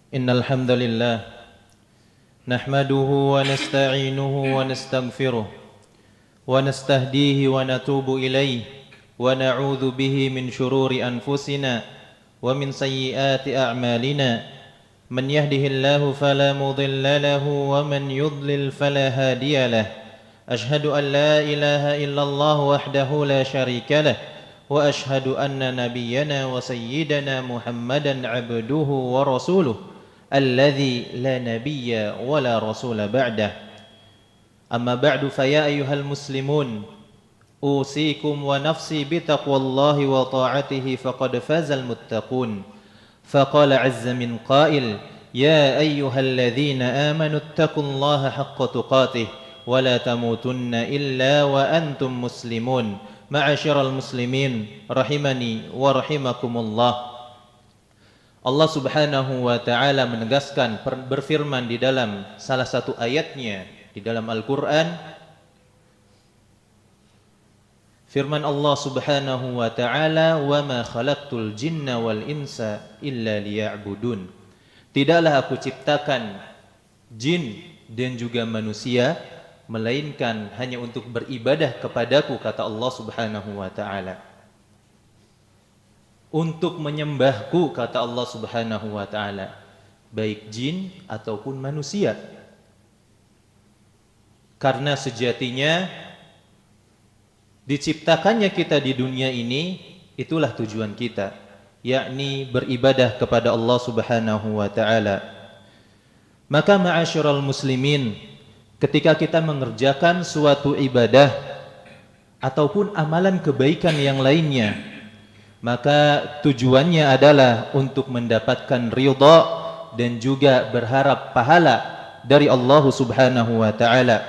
Innal hamdalillah nahmaduhu wa nasta'inuhu wa nastaghfiruh wa nastahdihi wa natubu ilayhi wa na'udzu bihi min shururi anfusina wa min sayyiati a'malina man yahdihillahu fala mudilla lahu wa man yudlil fala hadiya lahu ashhadu an la ilaha illallah wahdahu la syarika lahu wa ashhadu anna nabiyyana wa sayyidana Muhammadan abduhu wa rasuluh alladzi la nabiyya wa la rasula ba'dah. Amma ba'du fa ya ayyuhal muslimun usikum wa nafsi bi taqwallahi wa ta'atihi faqad fazal muttaqun. Faqala 'azza min qail ya ayyuhalladzina amanu ittaqullaha haqqa tuqatih wa la tamutunna illa wa antum muslimun. Ma'asyiral muslimin rahimani wa rahimakumullah. Allah Subhanahu wa taala menegaskan, berfirman di dalam salah satu ayatnya di dalam Al-Qur'an. Firman Allah Subhanahu wa taala, "Wa ma khalaqtul jinna wal insa illa liya'budun." Tidaklah aku ciptakan jin dan juga manusia melainkan hanya untuk beribadah kepadaku, kata Allah Subhanahu wa taala. Untuk menyembahku, kata Allah Subhanahu wa taala, baik jin ataupun manusia. Karena sejatinya diciptakannya kita di dunia ini itulah tujuan kita, yakni beribadah kepada Allah Subhanahu wa taala. Maka ma'asyiral muslimin, ketika kita mengerjakan suatu ibadah ataupun amalan kebaikan yang lainnya, maka tujuannya adalah untuk mendapatkan ridha dan juga berharap pahala dari Allah Subhanahu wa taala.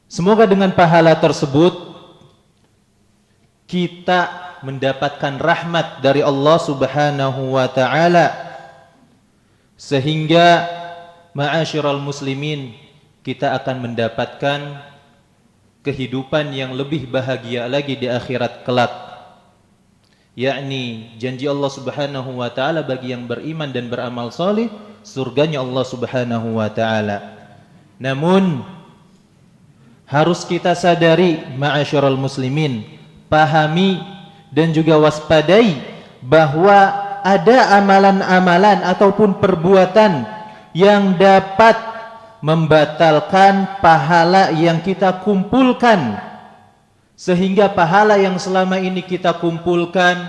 Semoga dengan pahala tersebut kita mendapatkan rahmat dari Allah Subhanahu wa taala, sehingga ma'asyiral muslimin kita akan mendapatkan kehidupan yang lebih bahagia lagi di akhirat kelak, yakni janji Allah Subhanahu wa taala bagi yang beriman dan beramal saleh, surganya Allah Subhanahu wa taala. Namun harus kita sadari ma'asyiral muslimin, pahami dan juga waspadai bahwa ada amalan-amalan ataupun perbuatan yang dapat membatalkan pahala yang kita kumpulkan, sehingga pahala yang selama ini kita kumpulkan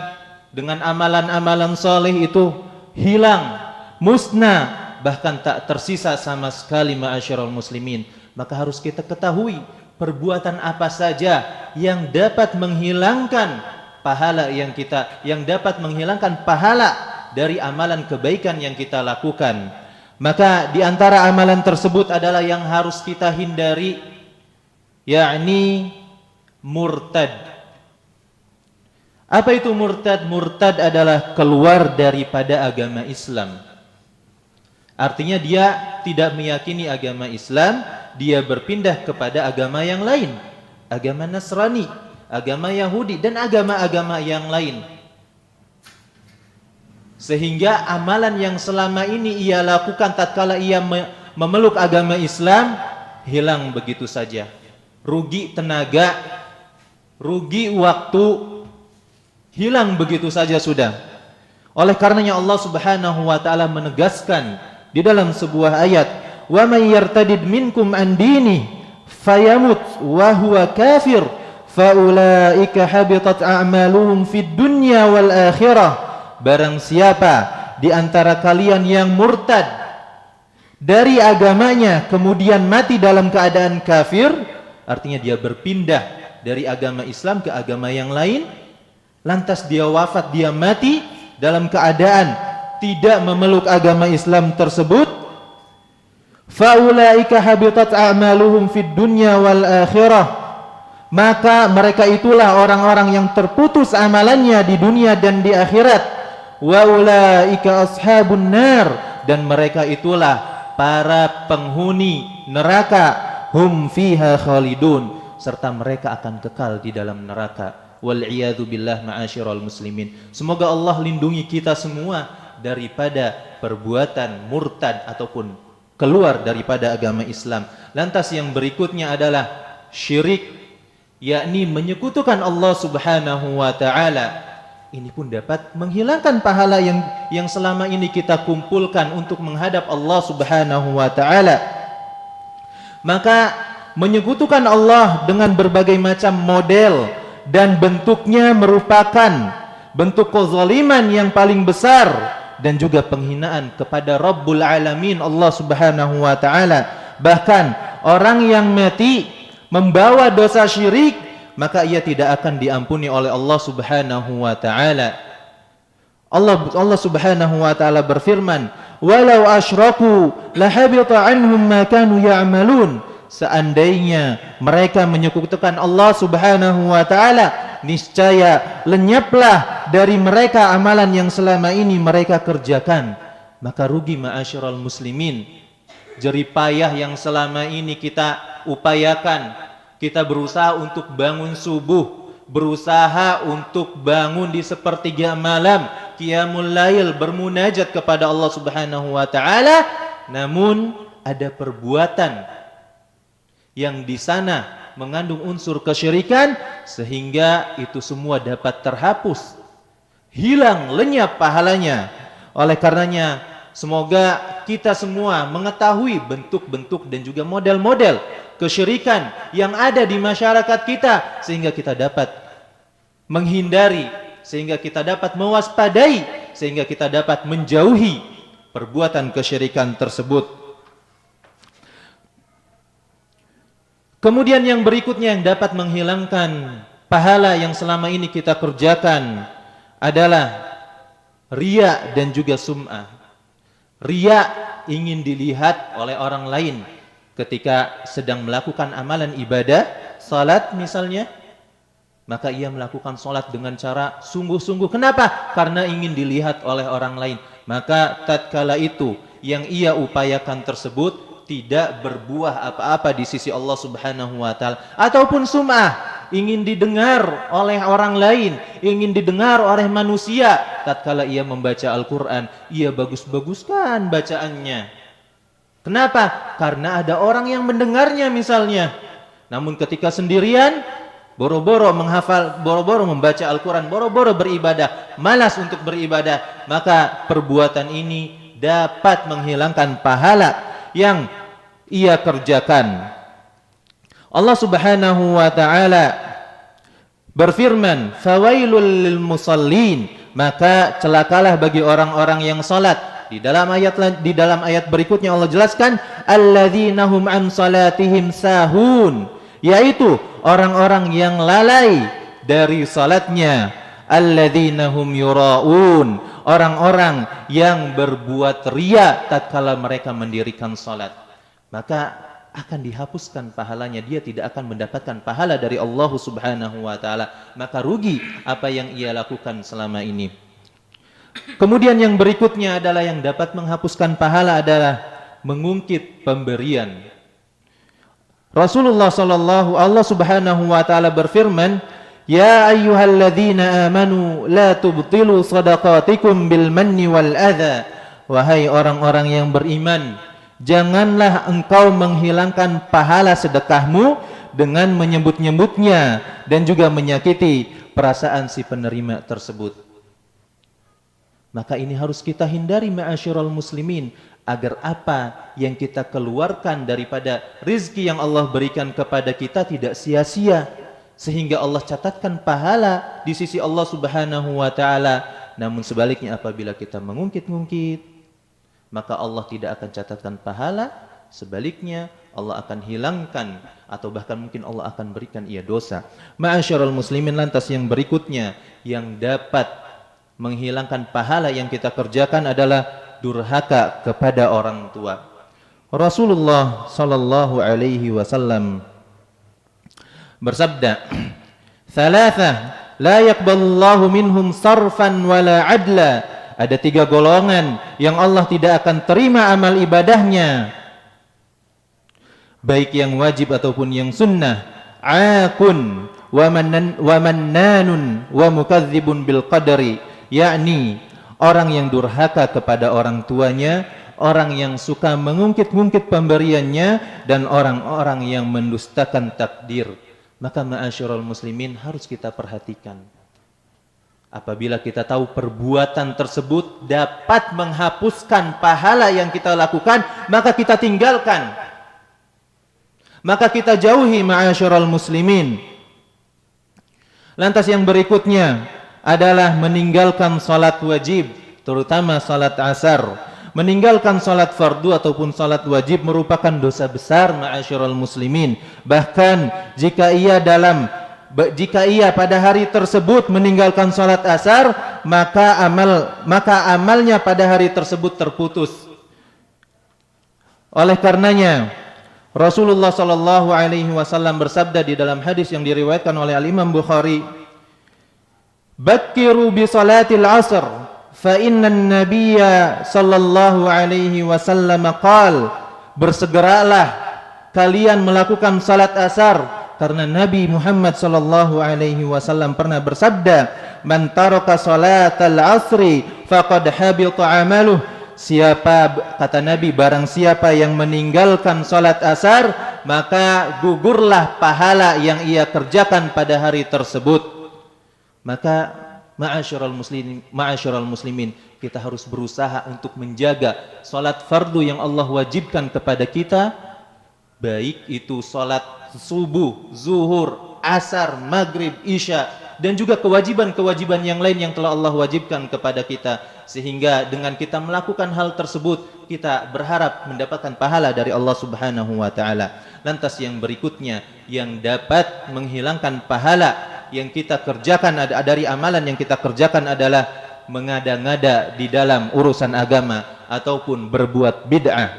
dengan amalan-amalan saleh itu hilang, musnah, bahkan tak tersisa sama sekali ma'asyiral muslimin. Maka harus kita ketahui perbuatan apa saja yang dapat menghilangkan pahala yang dapat menghilangkan pahala dari amalan kebaikan yang kita lakukan. Maka di antara amalan tersebut adalah yang harus kita hindari, yakni murtad. Apa itu murtad? Murtad adalah keluar daripada agama Islam. Artinya dia tidak meyakini agama Islam, dia berpindah kepada agama yang lain, agama Nasrani, agama Yahudi dan agama-agama yang lain. Sehingga amalan yang selama ini ia lakukan tatkala ia memeluk agama Islam hilang begitu saja. Rugi tenaga, rugi waktu, hilang begitu saja sudah. Oleh karenanya Allah Subhanahu wa taala menegaskan di dalam sebuah ayat, "Wa may yartadid minkum an dini fayamut wa huwa kafir fa ulaika habitat a'maluhum fid dunya wal akhirah." Barang siapa di antara kalian yang murtad dari agamanya kemudian mati dalam keadaan kafir, artinya dia berpindah dari agama Islam ke agama yang lain, lantas dia wafat, dia mati dalam keadaan tidak memeluk agama Islam tersebut, faulaika habitat a'maluhum fid dunya wal akhirah, maka mereka itulah orang-orang yang terputus amalannya di dunia dan di akhirat. Wa ulaika ashabun nar, dan mereka itulah para penghuni neraka, hum fiha khalidun, serta mereka akan kekal di dalam neraka. Wal iyadu billah ma'asyiral muslimin. Semoga Allah lindungi kita semua daripada perbuatan murtad ataupun keluar daripada agama Islam. Lantas yang berikutnya adalah syirik, yakni menyekutukan Allah Subhanahu wa taala. Ini pun dapat menghilangkan pahala yang selama ini kita kumpulkan untuk menghadap Allah Subhanahu wa taala. Maka menyekutukan Allah dengan berbagai macam model dan bentuknya merupakan bentuk kezaliman yang paling besar dan juga penghinaan kepada Rabbul Alamin Allah Subhanahu wa taala. Bahkan orang yang mati membawa dosa syirik, maka ia tidak akan diampuni oleh Allah Subhanahu wa taala. Allah Subhanahu wa taala berfirman, "Walau asyraku lahabita anhum ma kanu ya'malun." Seandainya mereka menyekutukan Allah Subhanahu wa taala, niscaya lenyaplah dari mereka amalan yang selama ini mereka kerjakan. Maka rugi ma'asyiral muslimin. Jerih payah yang selama ini kita upayakan, kita berusaha untuk bangun subuh, berusaha untuk bangun di sepertiga malam, qiyamul lail, bermunajat kepada Allah Subhanahu wa taala, namun ada perbuatan yang di sana mengandung unsur kesyirikan sehingga itu semua dapat terhapus, hilang, lenyap pahalanya. Oleh karenanya, semoga kita semua mengetahui bentuk-bentuk dan juga model-model kesyirikan yang ada di masyarakat kita sehingga kita dapat menghindari, sehingga kita dapat mewaspadai, sehingga kita dapat menjauhi perbuatan kesyirikan tersebut. Kemudian yang berikutnya yang dapat menghilangkan pahala yang selama ini kita kerjakan adalah riya dan juga sum'ah. Riya ingin dilihat oleh orang lain ketika sedang melakukan amalan ibadah, salat misalnya, maka ia melakukan salat dengan cara sungguh-sungguh. Kenapa? Karena ingin dilihat oleh orang lain. Maka tatkala itu yang ia upayakan tersebut tidak berbuah apa-apa di sisi Allah Subhanahu wa taala. Ataupun sum'ah, ingin didengar oleh orang lain, ingin didengar oleh manusia. Tatkala ia membaca Al-Qur'an, ia bagus-baguskan bacaannya. Kenapa? Karena ada orang yang mendengarnya misalnya. Namun ketika sendirian, boro-boro menghafal, boro-boro membaca Al-Qur'an, boro-boro beribadah, malas untuk beribadah, maka perbuatan ini dapat menghilangkan pahala yang ia kerjakan. Allah Subhanahu wa taala berfirman, "Fawailul lil musallin," maka celakalah bagi orang-orang yang salat. Di dalam ayat berikutnya Allah jelaskan, "Alladzina hum an salatihim sahun," yaitu orang-orang yang lalai dari salatnya. Alladzina hum yuraun, orang-orang yang berbuat riya tatkala mereka mendirikan salat, maka akan dihapuskan pahalanya, dia tidak akan mendapatkan pahala dari Allah Subhanahu wa taala, maka rugi apa yang ia lakukan selama ini. Kemudian yang berikutnya adalah yang dapat menghapuskan pahala adalah mengungkit pemberian. Rasulullah sallallahu Allah Subhanahu wa taala berfirman, "Ya ayyuhalladzina amanu la tubtilu shadaqatikum bil manni wal adza." Wahai orang-orang yang beriman, janganlah engkau menghilangkan pahala sedekahmu dengan menyebut-nyebutnya dan juga menyakiti perasaan si penerima tersebut. Maka ini harus kita hindari ma'asyiral muslimin, agar apa yang kita keluarkan daripada rizki yang Allah berikan kepada kita tidak sia-sia, sehingga Allah catatkan pahala di sisi Allah Subhanahu wa taala. Namun sebaliknya apabila kita mengungkit-ungkit, maka Allah tidak akan catatkan pahala, sebaliknya Allah akan hilangkan atau bahkan mungkin Allah akan berikan ia dosa. Ma'asyiral muslimin, lantas yang berikutnya yang dapat menghilangkan pahala yang kita kerjakan adalah durhaka kepada orang tua. Rasulullah sallallahu alaihi wasallam bersabda, "Thalatha la yaqbalullahu minhum sarfan wala adla." Ada 3 golongan yang Allah tidak akan terima amal ibadahnya, baik yang wajib ataupun yang sunnah. Akun wa mannanun wa mukadzibun bil qadari, yakni orang yang durhaka kepada orang tuanya, orang yang suka mengungkit-ungkit pemberiannya, dan orang-orang yang mendustakan takdir. Maka ma'asyiral muslimin, harus kita perhatikan. Apabila kita tahu perbuatan tersebut dapat menghapuskan pahala yang kita lakukan, maka kita tinggalkan. Maka kita jauhi ma'asyiral muslimin. Lantas yang berikutnya adalah meninggalkan salat wajib, terutama salat asar. Meninggalkan salat fardu ataupun salat wajib merupakan dosa besar ma'asyiral muslimin. Bahkan jika ia pada hari tersebut meninggalkan salat asar, maka amalnya pada hari tersebut terputus. Oleh karenanya Rasulullah sallallahu alaihi wasallam bersabda di dalam hadis yang diriwayatkan oleh Al-Imam Bukhari, "Bakkiru bi salatil asr fa inna an-nabiyya sallallahu alaihi wasallam qala," bersegeralah kalian melakukan salat asar, karena Nabi Muhammad sallallahu alaihi wasallam pernah bersabda, "Man taraka salatal asri faqad habita 'amaluh." Kata Nabi, barang siapa yang meninggalkan salat asar, maka gugurlah pahala yang ia kerjakan pada hari tersebut. Maka ma'asyiral muslimin, kita harus berusaha untuk menjaga salat fardu yang Allah wajibkan kepada kita, baik itu salat subuh, zuhur, asar, maghrib, isya, dan juga kewajiban-kewajiban yang lain yang telah Allah wajibkan kepada kita. Sehingga dengan kita melakukan hal tersebut, kita berharap mendapatkan pahala dari Allah Subhanahu wa ta'ala. Lantas yang berikutnya yang dapat menghilangkan pahala yang kita kerjakan dari amalan yang kita kerjakan adalah mengada-ngada di dalam urusan agama ataupun berbuat bid'ah.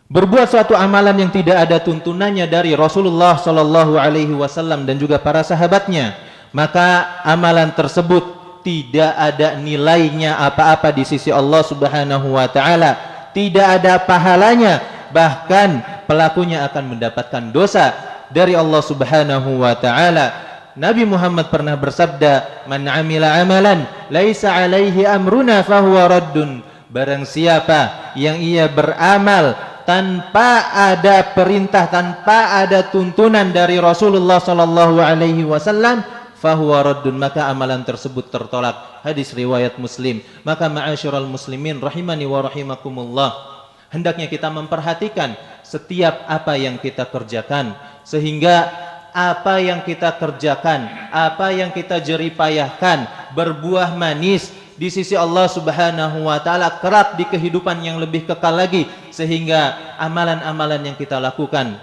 Berbuat suatu amalan yang tidak ada tuntunannya dari Rasulullah sallallahu alaihi wasallam dan juga para sahabatnya, maka amalan tersebut tidak ada nilainya apa-apa di sisi Allah Subhanahu wa taala, tidak ada pahalanya, bahkan pelakunya akan mendapatkan dosa dari Allah Subhanahu wa taala. Nabi Muhammad pernah bersabda, "Man 'amila 'amalan laisa 'alaihi amruna fahuwa raddun." Barang siapa yang ia beramal tanpa ada perintah, tanpa ada tuntunan dari Rasulullah sallallahu alaihi wasallam, fahuwa raddun, maka amalan tersebut tertolak. Hadis riwayat Muslim. Maka ma'asyiral muslimin rahimani wa rahimakumullah, hendaknya kita memperhatikan setiap apa yang kita kerjakan, sehingga apa yang kita kerjakan, apa yang kita jeripayahkan berbuah manis di sisi Allah Subhanahu wa taala, kelak di kehidupan yang lebih kekal lagi, sehingga amalan-amalan yang kita lakukan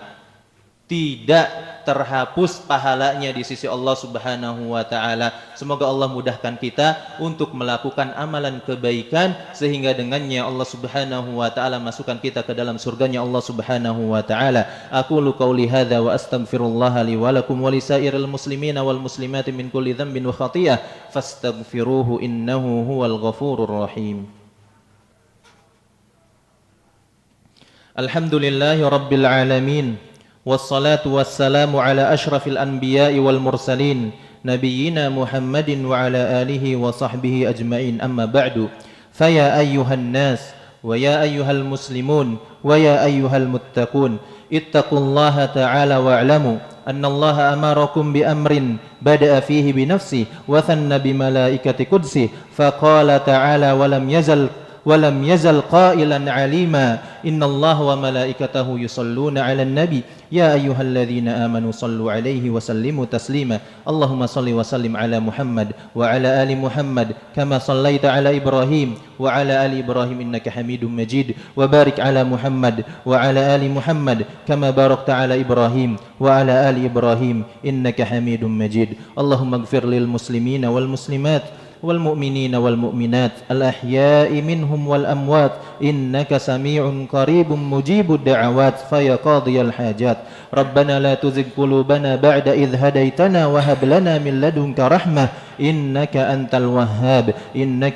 tidak terhapus pahalanya di sisi Allah Subhanahu wa taala. Semoga Allah mudahkan kita untuk melakukan amalan kebaikan, sehingga dengannya Allah Subhanahu wa taala masukkan kita ke dalam surganya Allah Subhanahu wa taala. Aqulu qauli hadza wa astaghfirullah li wa lakum wa lisairil muslimina wal muslimati min kulli dhanbin wa khati'ah fastaghfiruhu innahu huwal ghafurur rahim. Alhamdulillahi rabbil alamin, wassalatu wassalamu ala ashrafil anbiya'i wal mursalin, nabiyyina Muhammadin wa ala alihi wa sahbihi ajma'in, amma ba'du. Faya ayyuhan nas wa ya ayyuhal muslimun wa ya ayyuhal muttaqun, ittaqullaha ta'ala wa'lamu anna Allaha amarakum bi amrin bada'a fihi bi nafsi wa thanna bi malaikati qudsi, faqala ta'ala ولم يزل قائلا عليما إن الله وملائكته يصلون على النبي يا أيها الذين آمنوا صلوا عليه وسلموا تسليما اللهم صل وسلم على محمد وعلى آل محمد كما صليت على إبراهيم وعلى آل إبراهيم إنك حميد مجيد وبارك على محمد وعلى آل محمد كما باركت على إبراهيم وعلى آل إبراهيم إنك حميد مجيد اللهم اغفر للمسلمين والمسلمات والمؤمنين والمؤمنات الأحياء منهم والأموات إنك سميع قريب مجيب الدعوات فيا قاضي الحاجات ربنا لا تزغ قلوبنا بعد إذ هديتنا وهب لنا من لدنك رحمة إنك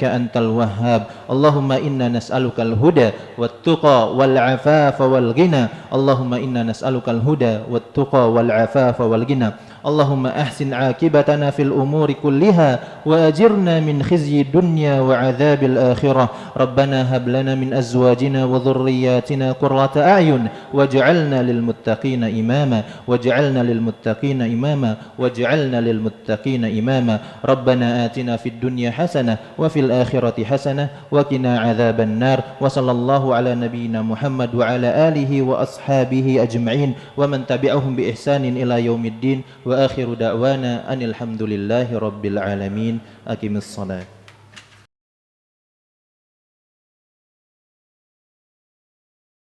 أنت الوهاب اللهم إنا نسألك الهدى والتقى والعفاف والغنى اللهم إنا نسألك الهدى والتقى والعفاف والغنى اللهم أحسن عاقبتنا في الأمور كلها وأجرنا من خزي الدنيا وعذاب الآخرة. ربنا هب لنا من أزواجنا وذرياتنا قرة أعين واجعلنا للمتقين إماما واجعلنا للمتقين إماما. ربنا آتنا في الدنيا حسنة وفي الآخرة حسنة وقنا عذاب النار. وصلى الله على نبينا محمد وعلى آله وأصحابه أجمعين ومن تبعهم بإحسان إلى يوم الدين. وآخر دعوانا أن الحمد لله رب العالمين. أقم الصلاة.